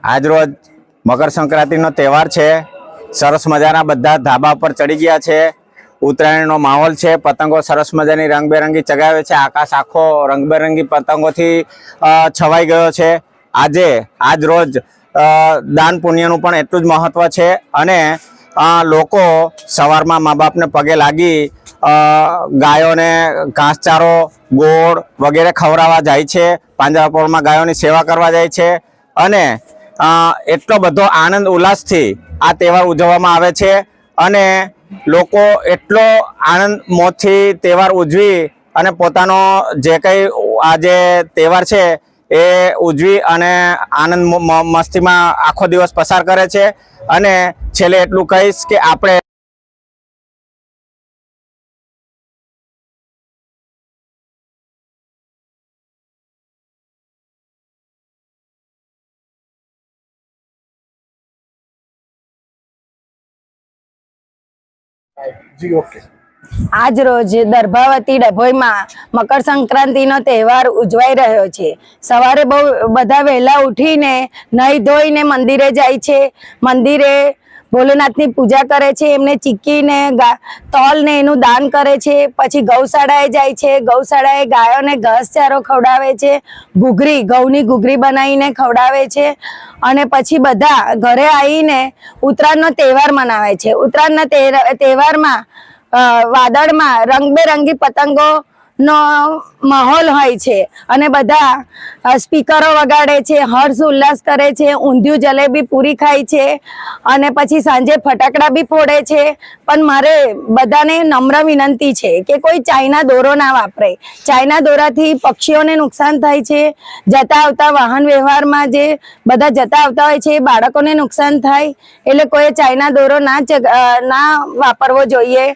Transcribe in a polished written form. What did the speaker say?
આજ રોજ મકર સંક્રાંતિનો તહેવાર છે। સરસ મજાના બધા ધાબા પર ચડી ગયા છે। ઉત્તરાયણનો માહોલ છે। પતંગો સરસ મજાની રંગબેરંગી ચગાવે છે। આકાશ આખો રંગબેરંગી પતંગોથી છવાઈ ગયો છે। આજ રોજ દાન પુણ્યનું પણ એટલું જ મહત્વ છે અને લોકો સવારમાં મા બાપને પગે લાગી ગાયોને ઘાસચારો ગોળ વગેરે ખવડાવવા જાય છે। પાંજરાપોળમાં ગાયોની સેવા કરવા જાય છે અને એટલો બધો આનંદ ઉલ્લાસથી આ તહેવાર ઉજવવામાં આવે છે અને લોકો એટલો આનંદ મોજથી તહેવાર ઉજવી અને પોતાનો જે કંઈ આજે તહેવાર છે એ ઉજવી અને આનંદ મસ્તીમાં આખો દિવસ પસાર કરે છે। અને છેલ્લે એટલું કહીશ કે આપણે जी ओके। आज रोज दर्भावती डभोई में मकर संक्रांति नो तहेवार उजवाई रह्यो छे। सवारे बधा वहेला उठीने नाई धोईने मंदिरे जाय छे। मंदिरे भोलेनाथ नी पूजा करे छे। एमने चीक्की ने तोल ने एनु दान करे छे। पछी गौशाळाए जाय छे। गौशाळाए गायोने घासचारो खवडावे छे। घूघरी घऊनी घूघरी बनावीने खवडावे छे અને પછી બધા ઘરે આવીને ઉત્તરાયણનો તહેવાર મનાવે છે। ઉત્તરાયણના તહેવારમાં વાદળમાં રંગબેરંગી પતંગો નો માહોલ હોય છે અને બધા સ્પીકરો વગાડે છે, હર્ષ ઉલ્લાસ કરે છે, ઊંધિયું જલેબી પૂરી ખાય છે અને પછી સાંજે ફટાકડા બી ફોડે છે। પણ મારે બધાને નમ્ર વિનંતી છે કે કોઈ ચાઇના દોરો ના વાપરે। ચાઇના દોરાથી પક્ષીઓને નુકસાન થાય છે। જતા આવતા વાહન વ્યવહારમાં જે બધા જતા આવતા હોય છે બાળકોને નુકસાન થાય, એટલે કોઈ ચાઇના દોરો ના વાપરવો જોઈએ।